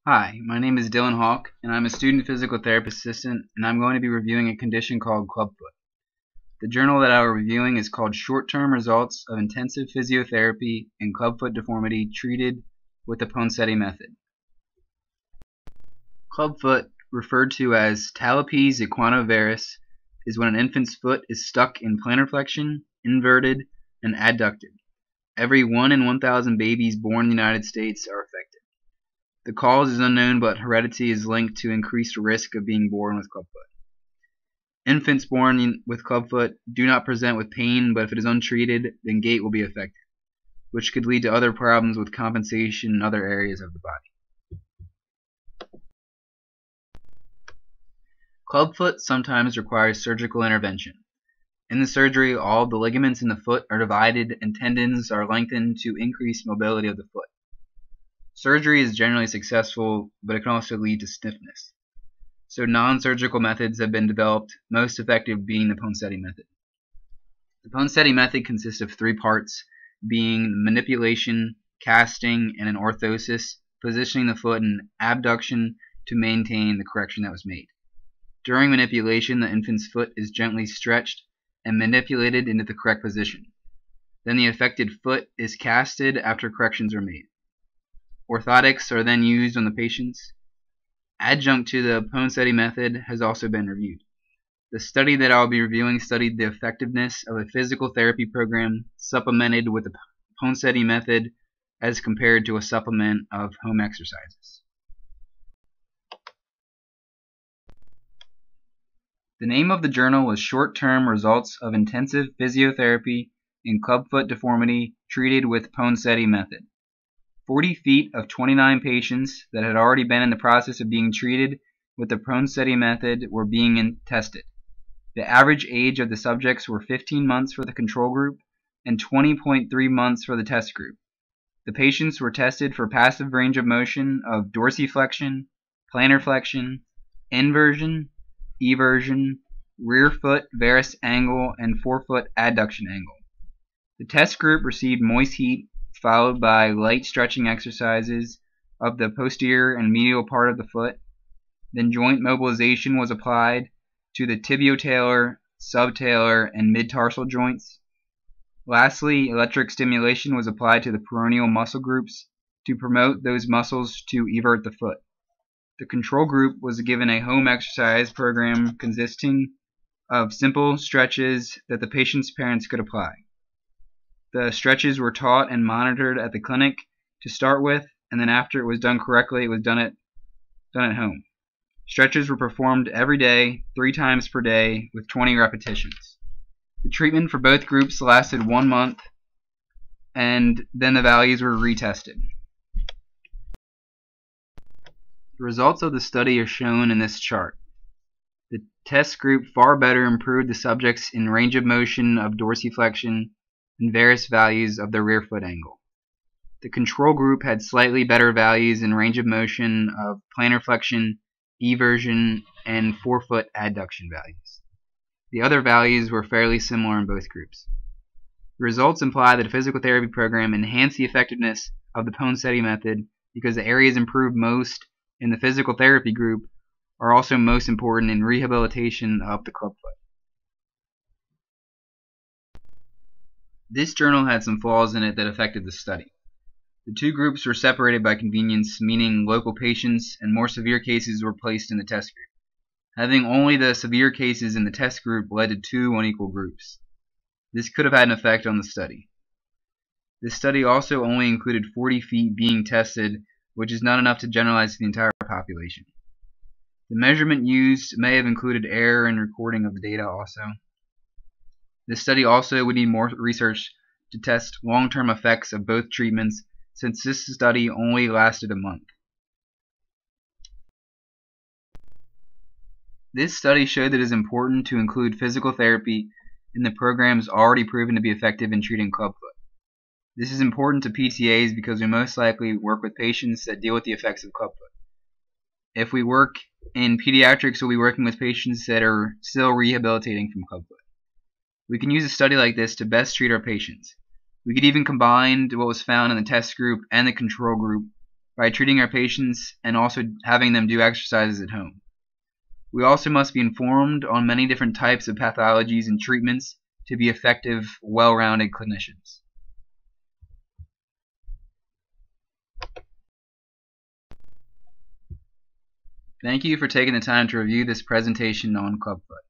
Hi, my name is Dylan Hauk, and I'm a student physical therapist assistant, and I'm going to be reviewing a condition called Clubfoot. The journal that I'm reviewing is called Short-Term Results of Intensive Physiotherapy in Clubfoot Deformity Treated with the Ponseti Method. Clubfoot, referred to as talipes equinovarus, is when an infant's foot is stuck in plantar flexion, inverted, and adducted. Every 1 in 1,000 babies born in the United States are affected. The cause is unknown, but heredity is linked to increased risk of being born with clubfoot. Infants born with clubfoot do not present with pain, but if it is untreated, then gait will be affected, which could lead to other problems with compensation in other areas of the body. Clubfoot sometimes requires surgical intervention. In the surgery, all of the ligaments in the foot are divided and tendons are lengthened to increase mobility of the foot. Surgery is generally successful, but it can also lead to stiffness. So non-surgical methods have been developed, most effective being the Ponseti method. The Ponseti method consists of 3 parts, being manipulation, casting, and an orthosis, positioning the foot in abduction to maintain the correction that was made. During manipulation, the infant's foot is gently stretched and manipulated into the correct position. Then the affected foot is casted after corrections are made. Orthotics are then used on the patients. Adjunct to the Ponseti method has also been reviewed. The study that I'll be reviewing studied the effectiveness of a physical therapy program supplemented with the Ponseti method as compared to a supplement of home exercises. The name of the journal was Short-Term Results of Intensive Physiotherapy in Clubfoot Deformity Treated with Ponseti Method. 40 feet of 29 patients that had already been in the process of being treated with the Ponseti method were being tested. The average age of the subjects were 15 months for the control group and 20.3 months for the test group. The patients were tested for passive range of motion of dorsiflexion, plantar flexion, inversion, eversion, rear foot varus angle, and forefoot adduction angle. The test group received moist heat followed by light stretching exercises of the posterior and medial part of the foot. Then joint mobilization was applied to the tibiotalar, subtalar, and mid-tarsal joints. Lastly, electric stimulation was applied to the peroneal muscle groups to promote those muscles to evert the foot. The control group was given a home exercise program consisting of simple stretches that the patient's parents could apply. The stretches were taught and monitored at the clinic to start with, and then after it was done correctly, it was done at home. Stretches were performed every day, 3 times per day, with 20 repetitions. The treatment for both groups lasted 1 month, and then the values were retested. The results of the study are shown in this chart. The test group far better improved the subjects in range of motion of dorsiflexion and various values of the rear foot angle. The control group had slightly better values in range of motion of plantar flexion, eversion, and forefoot adduction values. The other values were fairly similar in both groups. The results imply that a physical therapy program enhanced the effectiveness of the Ponseti method because the areas improved most in the physical therapy group are also most important in rehabilitation of the clubfoot. This journal had some flaws in it that affected the study. The 2 groups were separated by convenience, meaning local patients and more severe cases were placed in the test group. Having only the severe cases in the test group led to 2 unequal groups. This could have had an effect on the study. This study also only included 40 feet being tested, which is not enough to generalize to the entire population. The measurement used may have included error in recording of the data also. This study also would need more research to test long-term effects of both treatments, since this study only lasted a month. This study showed that it is important to include physical therapy in the programs already proven to be effective in treating clubfoot. This is important to PTAs because we most likely work with patients that deal with the effects of clubfoot. If we work in pediatrics, we'll be working with patients that are still rehabilitating from clubfoot. We can use a study like this to best treat our patients. We could even combine what was found in the test group and the control group by treating our patients and also having them do exercises at home. We also must be informed on many different types of pathologies and treatments to be effective, well-rounded clinicians. Thank you for taking the time to review this presentation on Clubfoot.